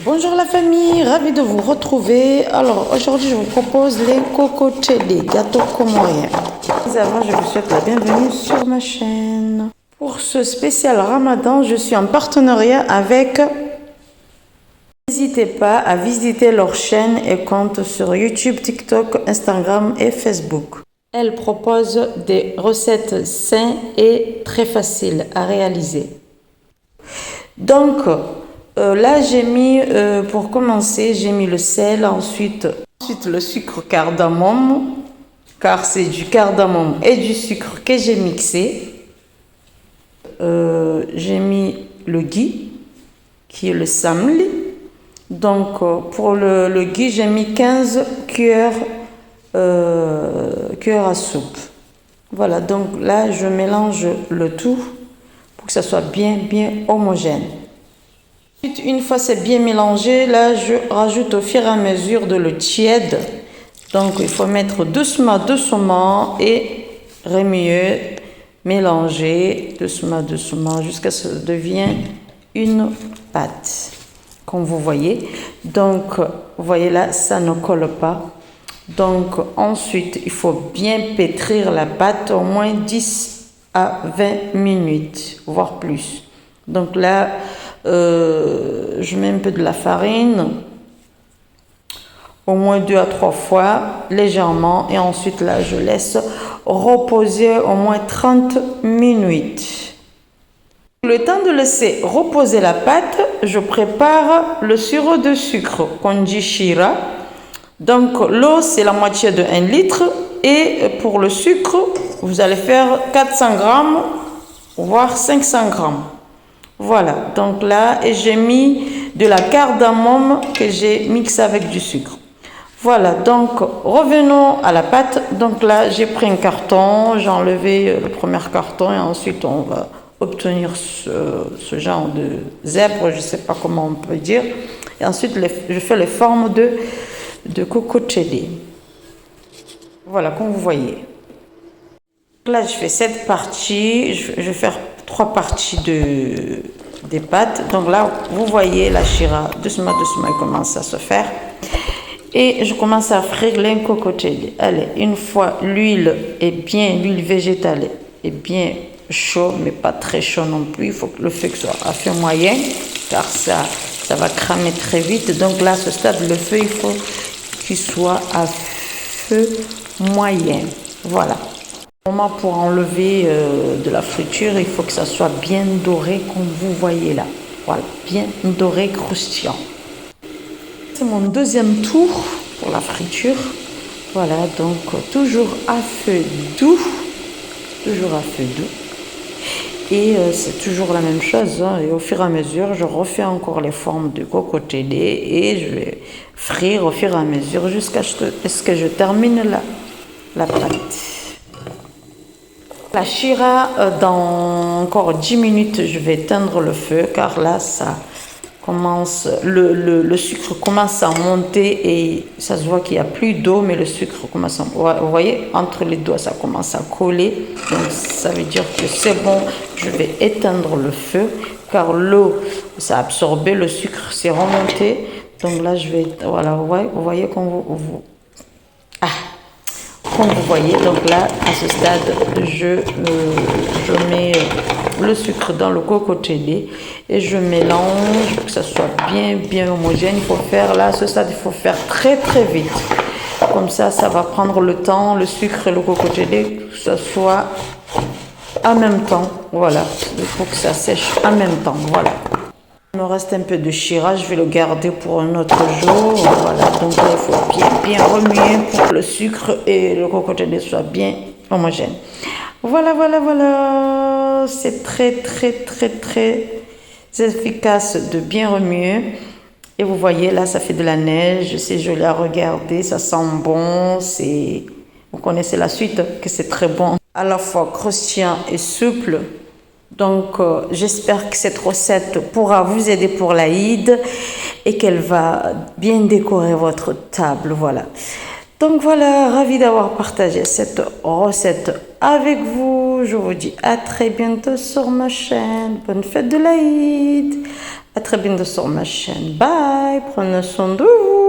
Bonjour la famille, ravie de vous retrouver. Alors aujourd'hui je vous propose les cocochelli, gâteaux comoriens. Mais avant je vous souhaite la bienvenue sur ma chaîne. Pour ce spécial Ramadan, je suis en partenariat avec... N'hésitez pas à visiter leur chaîne et compte sur YouTube, TikTok, Instagram et Facebook. Elle propose des recettes saines et très faciles à réaliser. Donc, là, j'ai mis, pour commencer, j'ai mis le sel, ensuite le sucre cardamome, car c'est du cardamome et du sucre que j'ai mixé. J'ai mis le ghee, qui est le samli. Donc, pour le ghee, j'ai mis 15 cuillères à soupe. Voilà, donc là, je mélange le tout pour que ça soit bien homogène. Une fois c'est bien mélangé, là je rajoute au fur et à mesure de l'eau tiède. Donc il faut mettre doucement et remuer, mélanger doucement jusqu'à ce que ça devienne une pâte. Comme vous voyez. Donc vous voyez là, ça ne colle pas. Donc ensuite il faut bien pétrir la pâte au moins 10 à 20 minutes, voire plus. Donc là, je mets un peu de la farine, au moins 2 à 3 fois, légèrement. Et ensuite, là, je laisse reposer au moins 30 minutes. Le temps de laisser reposer la pâte, je prépare le sirop de sucre qu'on dit shira. Donc, l'eau, c'est la moitié de 1 litre. Et pour le sucre, vous allez faire 400 grammes, voire 500 grammes. Voilà, donc là, j'ai mis de la cardamome que j'ai mixé avec du sucre. Voilà, donc revenons à la pâte. Donc là, j'ai pris un carton, j'ai enlevé le premier carton et ensuite on va obtenir ce genre de zèbre, je ne sais pas comment on peut dire. Et ensuite, je fais les formes de cocochelli. Voilà, comme vous voyez. Là, je fais cette partie, je vais faire 3 parties des pâtes. Donc là, vous voyez la shira, doucement, elle commence à se faire. Et je commence à frire les cocochelli. Allez, une fois l'huile végétale est bien chaud, mais pas très chaud non plus. Il faut que le feu soit à feu moyen, car ça va cramer très vite. Donc là, à ce stade, le feu, il faut qu'il soit à feu moyen. Voilà. Pour enlever de la friture, il faut que ça soit bien doré comme vous voyez là. Voilà, bien doré, croustillant. C'est mon deuxième tour pour la friture. Voilà, donc toujours à feu doux. Et c'est toujours la même chose. Hein, et au fur et à mesure, je refais encore les formes de cocochelli et je vais frire au fur et à mesure jusqu'à ce que je termine la pâte. La shira, dans encore 10 minutes, je vais éteindre le feu car là, ça commence, le sucre commence à monter et ça se voit qu'il n'y a plus d'eau, mais le sucre commence à... Vous voyez, entre les doigts, ça commence à coller. Donc, ça veut dire que c'est bon, je vais éteindre le feu car l'eau, ça a absorbé, le sucre s'est remonté. Donc là, je vais... Voilà, vous voyez comme vous voyez, donc là, à ce stade, je mets le sucre dans le cocochelli et je mélange pour que ça soit bien homogène. Il faut faire, là, à ce stade, il faut faire très vite. Comme ça, ça va prendre le temps, le sucre et le cocochelli, que ça soit en même temps. Voilà, il faut que ça sèche en même temps, voilà. Il me reste un peu de shira, je vais le garder pour un autre jour. Voilà, donc là, il faut bien remuer pour que le sucre et le cocochelli soient bien homogènes. Voilà. C'est très efficace de bien remuer. Et vous voyez, là, ça fait de la neige. C'est joli à regarder, ça sent bon. Vous connaissez la suite, que c'est très bon. À la fois croustillant et souple. Donc, j'espère que cette recette pourra vous aider pour l'Aïd et qu'elle va bien décorer votre table. Voilà. Donc, voilà, ravie d'avoir partagé cette recette avec vous. Je vous dis à très bientôt sur ma chaîne. Bonne fête de l'Aïd. À très bientôt sur ma chaîne. Bye, prenez soin de vous.